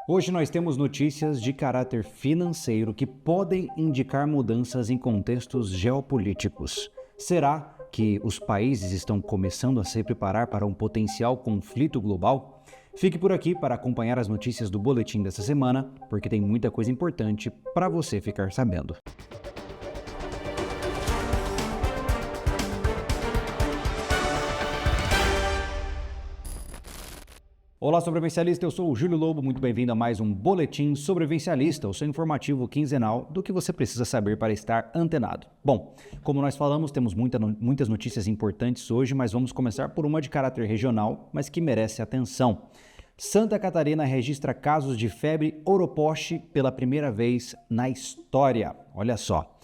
Hoje nós temos notícias de caráter financeiro que podem indicar mudanças em contextos geopolíticos. Será que os países estão começando a se preparar para um potencial conflito global? Fique por aqui para acompanhar as notícias do boletim dessa semana, porque tem muita coisa importante para você ficar sabendo. Olá, sobrevivencialista, eu sou o Júlio Lobo, muito bem-vindo a mais um Boletim Sobrevivencialista, o seu informativo quinzenal do que você precisa saber para estar antenado. Bom, como nós falamos, temos muitas notícias importantes hoje, mas vamos começar por uma de caráter regional, mas que merece atenção. Santa Catarina registra casos de febre oropouche pela primeira vez na história. Olha só.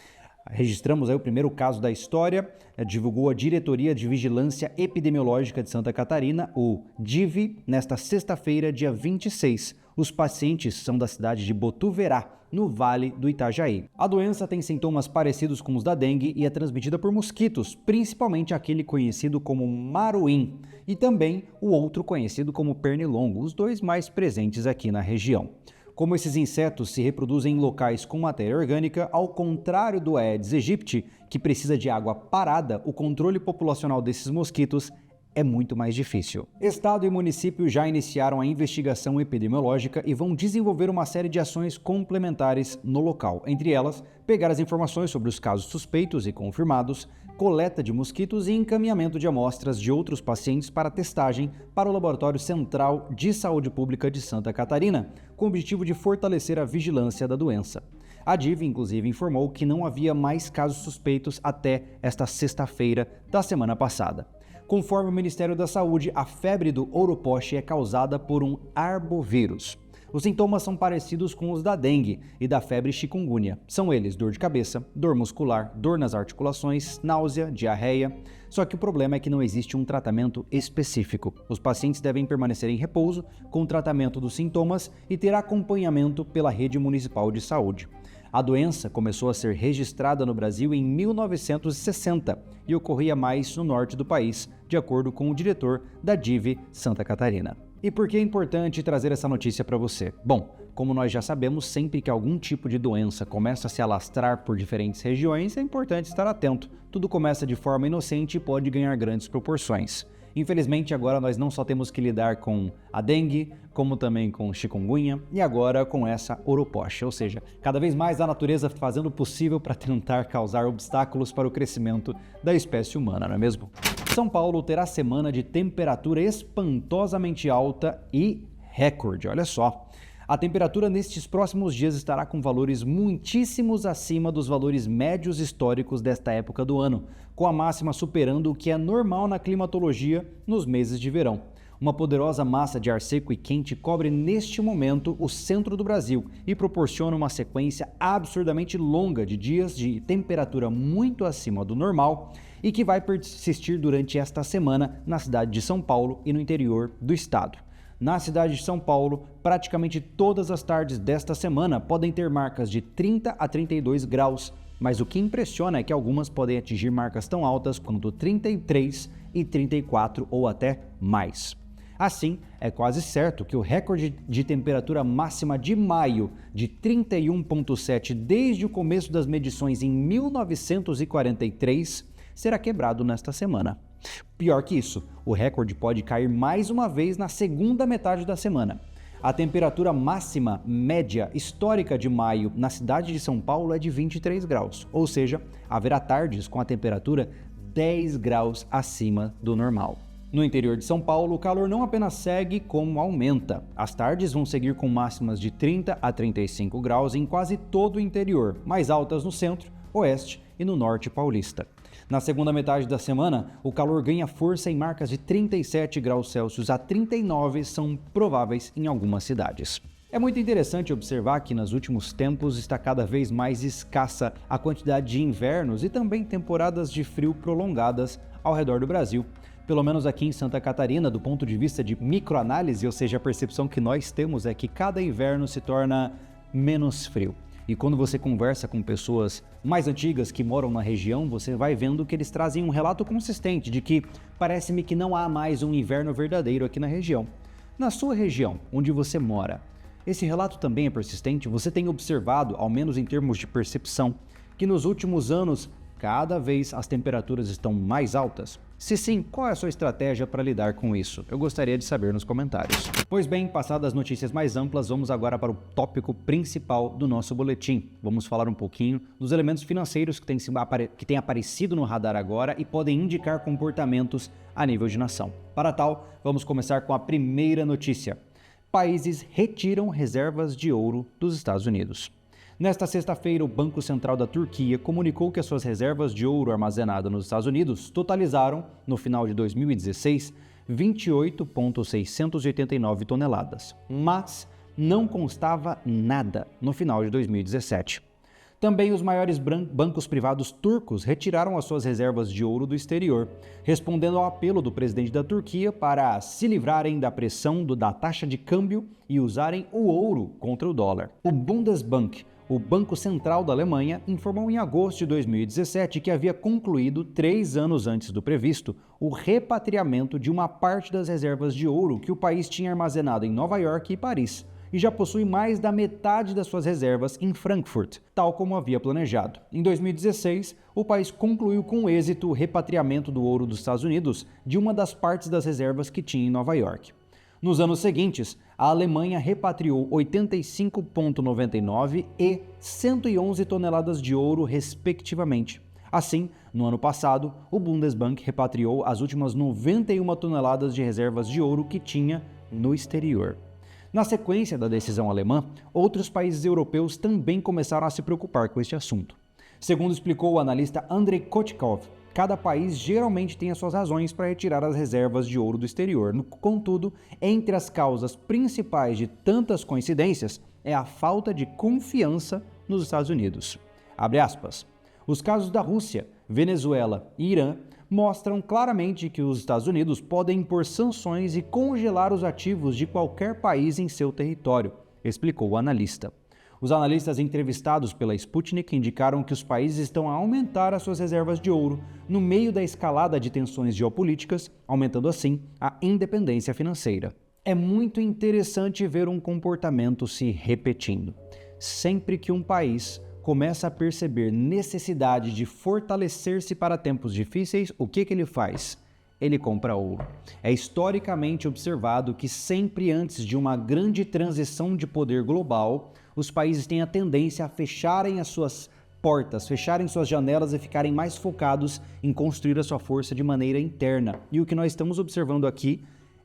Registramos aí o primeiro caso da história, divulgou a Diretoria de Vigilância Epidemiológica de Santa Catarina, o DIV, nesta sexta-feira, dia 26. Os pacientes são da cidade de Botuverá, no Vale do Itajaí. A doença tem sintomas parecidos com os da dengue e é transmitida por mosquitos, principalmente aquele conhecido como maruim e também o outro conhecido como pernilongo, os dois mais presentes aqui na região. Como esses insetos se reproduzem em locais com matéria orgânica, ao contrário do Aedes aegypti, que precisa de água parada, o controle populacional desses mosquitos é muito mais difícil. Estado e município já iniciaram a investigação epidemiológica e vão desenvolver uma série de ações complementares no local. Entre elas, pegar as informações sobre os casos suspeitos e confirmados, coleta de mosquitos e encaminhamento de amostras de outros pacientes para testagem para o Laboratório Central de Saúde Pública de Santa Catarina, com o objetivo de fortalecer a vigilância da doença. A DIV, inclusive, informou que não havia mais casos suspeitos até esta sexta-feira da semana passada. Conforme o Ministério da Saúde, a febre do oropouche é causada por um arbovírus. Os sintomas são parecidos com os da dengue e da febre chikungunya. São eles dor de cabeça, dor muscular, dor nas articulações, náusea, diarreia. Só que o problema é que não existe um tratamento específico. Os pacientes devem permanecer em repouso com o tratamento dos sintomas e ter acompanhamento pela rede municipal de saúde. A doença começou a ser registrada no Brasil em 1960 e ocorria mais no norte do país, de acordo com o diretor da DIV Santa Catarina. E por que é importante trazer essa notícia para você? Bom, como nós já sabemos, sempre que algum tipo de doença começa a se alastrar por diferentes regiões, é importante estar atento. Tudo começa de forma inocente e pode ganhar grandes proporções. Infelizmente, agora nós não só temos que lidar com a dengue, como também com chikungunya e agora com essa oropouche, ou seja, cada vez mais a natureza fazendo o possível para tentar causar obstáculos para o crescimento da espécie humana, não é mesmo? São Paulo terá semana de temperatura espantosamente alta e recorde, olha só. A temperatura nestes próximos dias estará com valores muitíssimos acima dos valores médios históricos desta época do ano, com a máxima superando o que é normal na climatologia nos meses de verão. Uma poderosa massa de ar seco e quente cobre neste momento o centro do Brasil e proporciona uma sequência absurdamente longa de dias de temperatura muito acima do normal e que vai persistir durante esta semana na cidade de São Paulo e no interior do estado. Na cidade de São Paulo, praticamente todas as tardes desta semana podem ter marcas de 30 a 32 graus, mas o que impressiona é que algumas podem atingir marcas tão altas quanto 33 e 34 ou até mais. Assim, é quase certo que o recorde de temperatura máxima de maio de 31,7 desde o começo das medições em 1943 será quebrado nesta semana. Pior que isso, o recorde pode cair mais uma vez na segunda metade da semana. A temperatura máxima média histórica de maio na cidade de São Paulo é de 23 graus, ou seja, haverá tardes com a temperatura 10 graus acima do normal. No interior de São Paulo, o calor não apenas segue, como aumenta. As tardes vão seguir com máximas de 30 a 35 graus em quase todo o interior, mais altas no centro, oeste e no norte paulista. Na segunda metade da semana, o calor ganha força em marcas de 37 graus Celsius a 39 são prováveis em algumas cidades. É muito interessante observar que nos últimos tempos está cada vez mais escassa a quantidade de invernos e também temporadas de frio prolongadas ao redor do Brasil. Pelo menos aqui em Santa Catarina, do ponto de vista de microanálise, ou seja, a percepção que nós temos é que cada inverno se torna menos frio. E quando você conversa com pessoas mais antigas que moram na região, você vai vendo que eles trazem um relato consistente de que parece-me que não há mais um inverno verdadeiro aqui na região. Na sua região, onde você mora, Esse relato também é persistente? Você tem observado, ao menos em termos de percepção, que nos últimos anos cada vez as temperaturas estão mais altas? Se sim, qual é a sua estratégia para lidar com isso? Eu gostaria de saber nos comentários. Pois bem, passadas as notícias mais amplas, vamos agora para o tópico principal do nosso boletim. Vamos falar um pouquinho dos elementos financeiros que têm aparecido no radar agora e podem indicar comportamentos a nível de nação. Para tal, vamos começar com a primeira notícia. Países retiram reservas de ouro dos Estados Unidos. Nesta sexta-feira, o Banco Central da Turquia comunicou que as suas reservas de ouro armazenadas nos Estados Unidos totalizaram, no final de 2016, 28,689 toneladas, mas não constava nada no final de 2017. Também os maiores bancos privados turcos retiraram as suas reservas de ouro do exterior, respondendo ao apelo do presidente da Turquia para se livrarem da pressão da taxa de câmbio e usarem o ouro contra o dólar. O Bundesbank, o Banco Central da Alemanha, informou em agosto de 2017 que havia concluído, 3 anos antes do previsto, o repatriamento de uma parte das reservas de ouro que o país tinha armazenado em Nova York e Paris, e já possui mais da metade das suas reservas em Frankfurt, tal como havia planejado. Em 2016, o país concluiu com êxito o repatriamento do ouro dos Estados Unidos de uma das partes das reservas que tinha em Nova York. Nos anos seguintes, a Alemanha repatriou 85,99 e 111 toneladas de ouro, respectivamente. Assim, no ano passado, o Bundesbank repatriou as últimas 91 toneladas de reservas de ouro que tinha no exterior. Na sequência da decisão alemã, outros países europeus também começaram a se preocupar com este assunto. Segundo explicou o analista Andrei Kotkov, cada país geralmente tem as suas razões para retirar as reservas de ouro do exterior. Contudo, entre as causas principais de tantas coincidências é a falta de confiança nos Estados Unidos. Abre aspas. Os casos da Rússia, Venezuela e Irã mostram claramente que os Estados Unidos podem impor sanções e congelar os ativos de qualquer país em seu território, explicou o analista. Os analistas entrevistados pela Sputnik indicaram que os países estão a aumentar as suas reservas de ouro no meio da escalada de tensões geopolíticas, aumentando assim a independência financeira. É muito interessante ver um comportamento se repetindo. Sempre que um país começa a perceber necessidade de fortalecer-se para tempos difíceis, o que ele faz? Ele compra ouro. É historicamente observado que sempre antes de uma grande transição de poder global, os países têm a tendência a fecharem as suas portas, fecharem suas janelas e ficarem mais focados em construir a sua força de maneira interna. E o que nós estamos observando aqui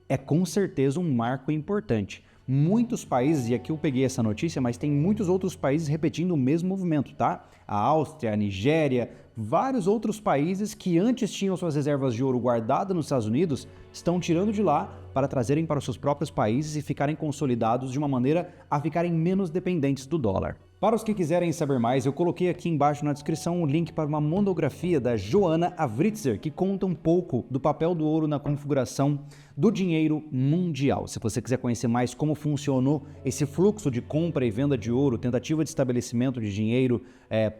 é com certeza um marco importante. Muitos países, e aqui eu peguei essa notícia, mas tem muitos outros países repetindo o mesmo movimento, tá? A Áustria, a Nigéria, vários outros países que antes tinham suas reservas de ouro guardadas nos Estados Unidos, estão tirando de lá para trazerem para os seus próprios países e ficarem consolidados de uma maneira a ficarem menos dependentes do dólar. Para os que quiserem saber mais, eu coloquei aqui embaixo na descrição um link para uma monografia da Joanna Avritzer, que conta um pouco do papel do ouro na configuração do dinheiro mundial. Se você quiser conhecer mais como funcionou esse fluxo de compra e venda de ouro, tentativa de estabelecimento de dinheiro,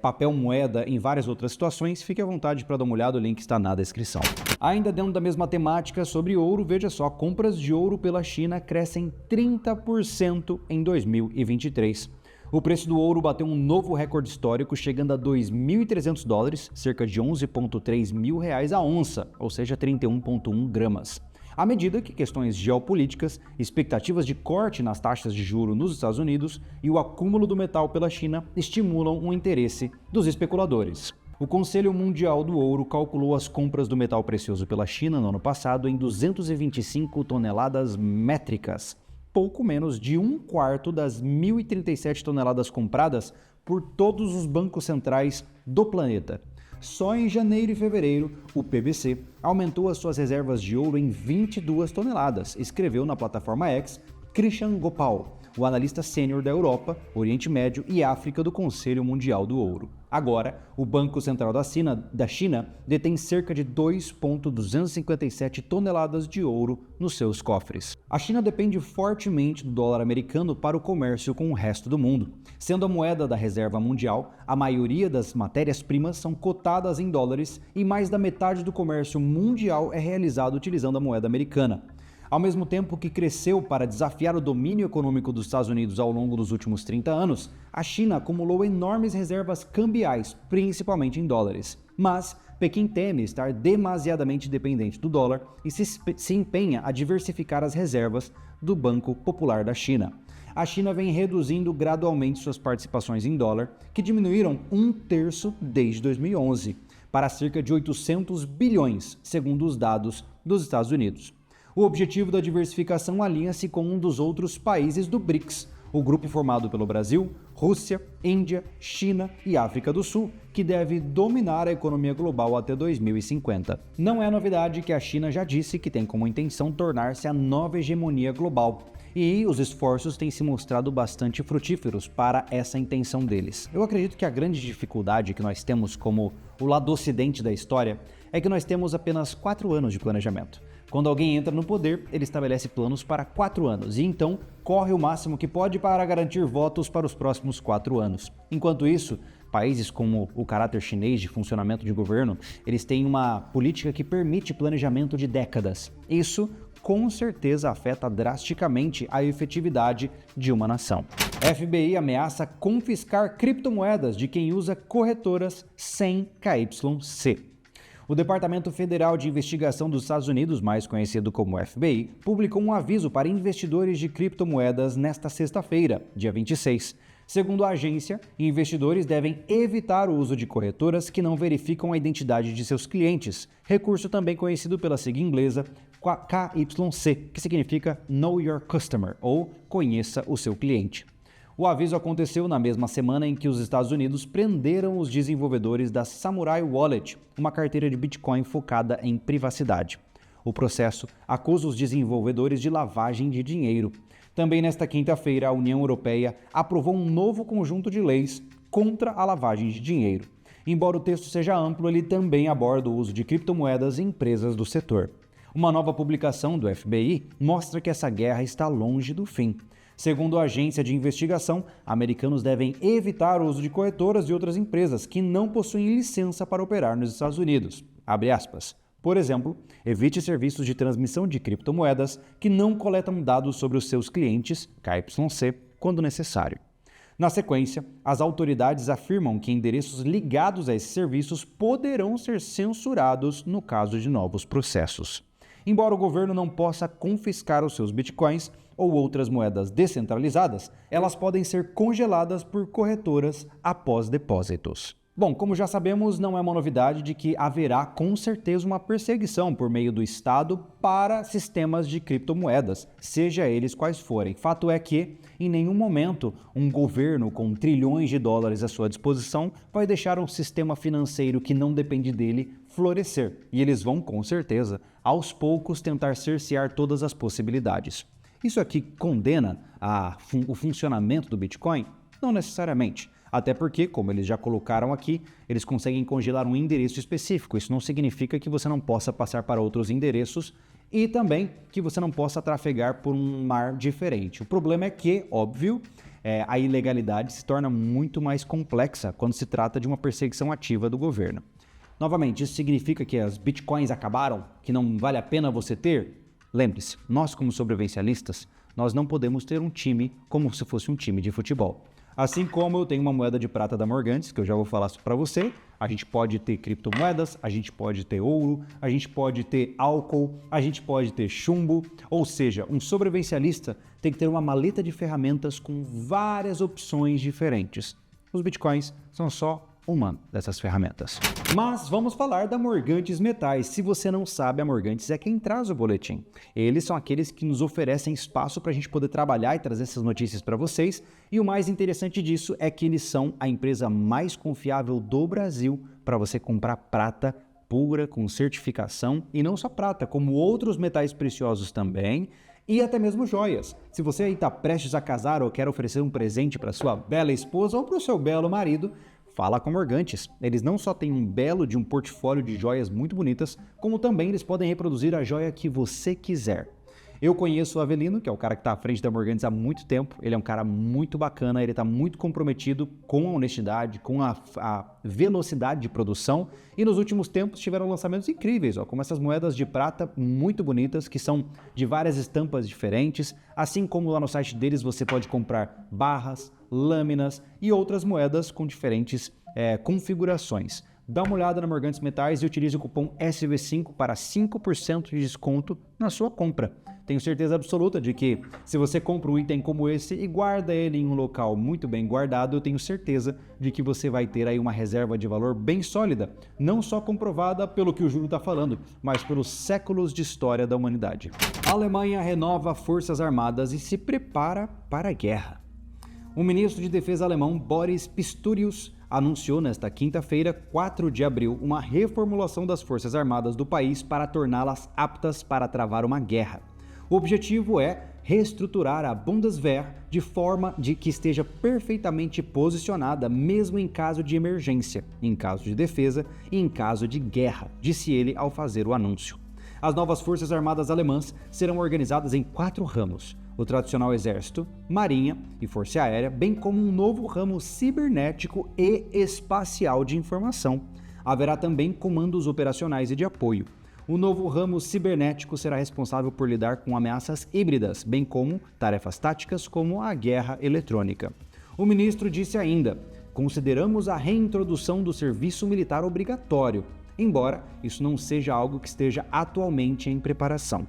papel moeda em várias outras situações, fique à vontade para dar uma olhada, o link está na descrição. Ainda dentro da mesma temática sobre ouro, veja só, compras de ouro pela China crescem 30% em 2023. O preço do ouro bateu um novo recorde histórico, chegando a $2.300, cerca de 11,3 mil reais a onça, ou seja, 31,1 gramas. À medida que questões geopolíticas, expectativas de corte nas taxas de juros nos Estados Unidos e o acúmulo do metal pela China estimulam o interesse dos especuladores. O Conselho Mundial do Ouro calculou as compras do metal precioso pela China no ano passado em 225 toneladas métricas, pouco menos de um quarto das 1.037 toneladas compradas por todos os bancos centrais do planeta. Só em janeiro e fevereiro, o PBC aumentou as suas reservas de ouro em 22 toneladas, escreveu na plataforma X Krishan Gopal, o analista sênior da Europa, Oriente Médio e África do Conselho Mundial do Ouro. Agora, o Banco Central da China detém cerca de 2,257 toneladas de ouro nos seus cofres. A China depende fortemente do dólar americano para o comércio com o resto do mundo. Sendo a moeda da reserva mundial, a maioria das matérias-primas são cotadas em dólares e mais da metade do comércio mundial é realizado utilizando a moeda americana. Ao mesmo tempo que cresceu para desafiar o domínio econômico dos Estados Unidos ao longo dos últimos 30 anos, a China acumulou enormes reservas cambiais, principalmente em dólares. Mas Pequim teme estar demasiadamente dependente do dólar e se empenha a diversificar as reservas do Banco Popular da China. A China vem reduzindo gradualmente suas participações em dólar, que diminuíram 1/3 desde 2011, para cerca de 800 bilhões, segundo os dados dos Estados Unidos. O objetivo da diversificação alinha-se com um dos outros países do BRICS, o grupo formado pelo Brasil, Rússia, Índia, China e África do Sul, que deve dominar a economia global até 2050. Não é novidade que a China já disse que tem como intenção tornar-se a nova hegemonia global, e os esforços têm se mostrado bastante frutíferos para essa intenção deles. Eu acredito que a grande dificuldade que nós temos como o lado ocidente da história é que nós temos apenas 4 anos de planejamento. Quando alguém entra no poder, ele estabelece planos para 4 anos e então corre o máximo que pode para garantir votos para os próximos 4 anos. Enquanto isso, países como o caráter chinês de funcionamento de governo, eles têm uma política que permite planejamento de décadas. Isso com certeza afeta drasticamente a efetividade de uma nação. FBI ameaça confiscar criptomoedas de quem usa corretoras sem KYC. O Departamento Federal de Investigação dos Estados Unidos, mais conhecido como FBI, publicou um aviso para investidores de criptomoedas nesta sexta-feira, dia 26. Segundo a agência, investidores devem evitar o uso de corretoras que não verificam a identidade de seus clientes, recurso também conhecido pela sigla inglesa KYC, que significa Know Your Customer, ou Conheça o seu cliente. O aviso aconteceu na mesma semana em que os Estados Unidos prenderam os desenvolvedores da Samurai Wallet, uma carteira de Bitcoin focada em privacidade. O processo acusa os desenvolvedores de lavagem de dinheiro. Também nesta quinta-feira, a União Europeia aprovou um novo conjunto de leis contra a lavagem de dinheiro. Embora o texto seja amplo, ele também aborda o uso de criptomoedas em empresas do setor. Uma nova publicação do FBI mostra que essa guerra está longe do fim. Segundo a agência de investigação, americanos devem evitar o uso de corretoras e outras empresas que não possuem licença para operar nos Estados Unidos. Abre aspas. Por exemplo, evite serviços de transmissão de criptomoedas que não coletam dados sobre os seus clientes, KYC, quando necessário. Na sequência, as autoridades afirmam que endereços ligados a esses serviços poderão ser censurados no caso de novos processos. Embora o governo não possa confiscar os seus bitcoins ou outras moedas descentralizadas, elas podem ser congeladas por corretoras após depósitos. Bom, como já sabemos, não é uma novidade de que haverá com certeza uma perseguição por meio do Estado para sistemas de criptomoedas, seja eles quais forem. Fato é que, em nenhum momento, um governo com trilhões de dólares à sua disposição vai deixar um sistema financeiro que não depende dele florescer. E eles vão, com certeza, aos poucos tentar cercear todas as possibilidades. Isso aqui condena o funcionamento do Bitcoin? Não necessariamente. Até porque, como eles já colocaram aqui, eles conseguem congelar um endereço específico. Isso não significa que você não possa passar para outros endereços e também que você não possa trafegar por um mar diferente. O problema é que, óbvio, a ilegalidade se torna muito mais complexa quando se trata de uma perseguição ativa do governo. Novamente, isso significa que as bitcoins acabaram? Que não vale a pena você ter? Lembre-se, nós como sobrevivencialistas, nós não podemos ter um time como se fosse um time de futebol. Assim como eu tenho uma moeda de prata da Morgantes, que eu já vou falar para você, a gente pode ter criptomoedas, a gente pode ter ouro, a gente pode ter álcool, a gente pode ter chumbo, ou seja, um sobrevivencialista tem que ter uma maleta de ferramentas com várias opções diferentes. Os bitcoins são só uma dessas ferramentas. Mas vamos falar da Morgantes Metais. Se você não sabe, a Morgantes é quem traz o boletim. Eles são aqueles que nos oferecem espaço para a gente poder trabalhar e trazer essas notícias para vocês. E o mais interessante disso é que eles são a empresa mais confiável do Brasil para você comprar prata pura, com certificação. E não só prata, como outros metais preciosos também. E até mesmo joias. Se você aí está prestes a casar ou quer oferecer um presente para sua bela esposa ou para o seu belo marido, fala com Morgantes. Eles não só têm um portfólio de joias muito bonitas, como também eles podem reproduzir a joia que você quiser. Eu conheço o Avelino, que é o cara que está à frente da Morgantes há muito tempo. Ele é um cara muito bacana, ele está muito comprometido com a honestidade, com a velocidade de produção. E nos últimos tempos tiveram lançamentos incríveis, ó, como essas moedas de prata muito bonitas, que são de várias estampas diferentes. Assim como lá no site deles você pode comprar barras, lâminas e outras moedas com diferentes configurações. Dá uma olhada na Morgantes Metais e utilize o cupom SV5 para 5% de desconto na sua compra. Tenho certeza absoluta de que se você compra um item como esse e guarda ele em um local muito bem guardado, eu tenho certeza de que você vai ter aí uma reserva de valor bem sólida, não só comprovada pelo que o Júlio está falando, mas pelos séculos de história da humanidade. A Alemanha renova forças armadas e se prepara para a guerra. O ministro de Defesa alemão Boris Pistorius anunciou nesta quinta-feira, 4 de abril, uma reformulação das forças armadas do país para torná-las aptas para travar uma guerra. O objetivo é reestruturar a Bundeswehr de forma de que esteja perfeitamente posicionada mesmo em caso de emergência, em caso de defesa e em caso de guerra, disse ele ao fazer o anúncio. As novas forças armadas alemãs serão organizadas em 4 ramos: o tradicional exército, marinha e força aérea, bem como um novo ramo cibernético e espacial de informação. Haverá também comandos operacionais e de apoio. O novo ramo cibernético será responsável por lidar com ameaças híbridas, bem como tarefas táticas como a guerra eletrônica. O ministro disse ainda: consideramos a reintrodução do serviço militar obrigatório, embora isso não seja algo que esteja atualmente em preparação.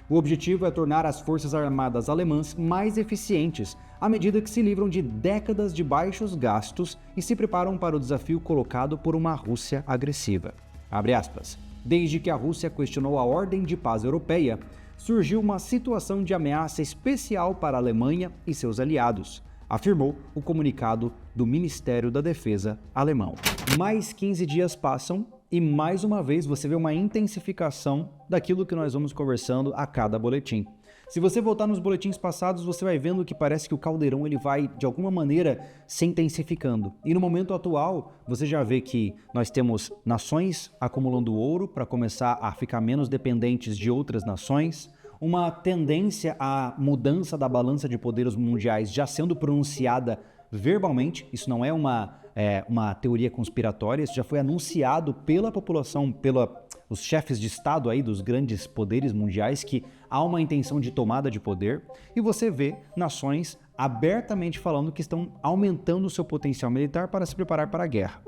O objetivo é tornar as forças armadas alemãs mais eficientes, à medida que se livram de décadas de baixos gastos e se preparam para o desafio colocado por uma Rússia agressiva. Abre aspas. Desde que a Rússia questionou a ordem de paz europeia, surgiu uma situação de ameaça especial para a Alemanha e seus aliados, afirmou o comunicado do Ministério da Defesa alemão. Mais 15 dias passam e mais uma vez você vê uma intensificação daquilo que nós vamos conversando a cada boletim. Se você voltar nos boletins passados, você vai vendo que parece que o caldeirão ele vai, de alguma maneira, se intensificando. E no momento atual, você já vê que nós temos nações acumulando ouro para começar a ficar menos dependentes de outras nações, uma tendência à mudança da balança de poderes mundiais já sendo pronunciada verbalmente. Isso não é uma teoria conspiratória, isso já foi anunciado pela população, os chefes de Estado aí dos grandes poderes mundiais, que há uma intenção de tomada de poder, e você vê nações abertamente falando que estão aumentando o seu potencial militar para se preparar para a guerra.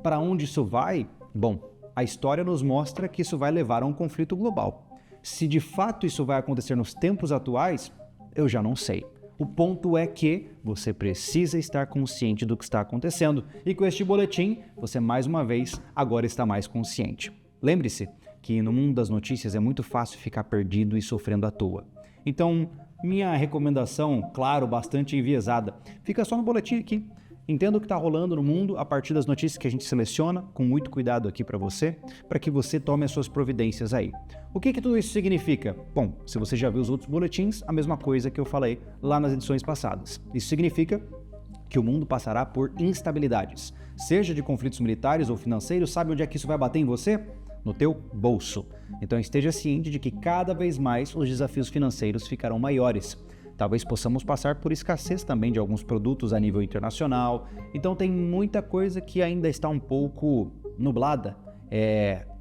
Para onde isso vai? Bom, a história nos mostra que isso vai levar a um conflito global. Se de fato isso vai acontecer nos tempos atuais, eu já não sei. O ponto é que você precisa estar consciente do que está acontecendo, e com este boletim, você mais uma vez agora está mais consciente. Lembre-se que no mundo das notícias é muito fácil ficar perdido e sofrendo à toa. Então, minha recomendação, claro, bastante enviesada, fica só no boletim aqui. Entenda o que está rolando no mundo a partir das notícias que a gente seleciona, com muito cuidado aqui para que você tome as suas providências aí. O que tudo isso significa? Bom, se você já viu os outros boletins, a mesma coisa que eu falei lá nas edições passadas. Isso significa que o mundo passará por instabilidades, seja de conflitos militares ou financeiros. Sabe onde é que isso vai bater em você? No teu bolso. Então esteja ciente de que cada vez mais os desafios financeiros ficarão maiores. Talvez possamos passar por escassez também de alguns produtos a nível internacional. Então tem muita coisa que ainda está um pouco nublada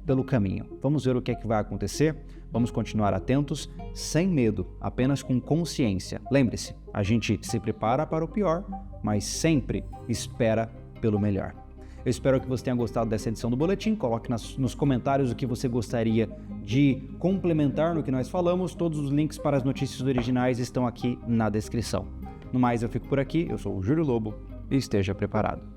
pelo caminho. Vamos ver o que é que vai acontecer. Vamos continuar atentos, sem medo, apenas com consciência. Lembre-se, a gente se prepara para o pior, mas sempre espera pelo melhor. Eu espero que você tenha gostado dessa edição do Boletim. Coloque nos comentários o que você gostaria de complementar no que nós falamos. Todos os links para as notícias originais estão aqui na descrição. No mais, eu fico por aqui. Eu sou o Júlio Lobo e esteja preparado.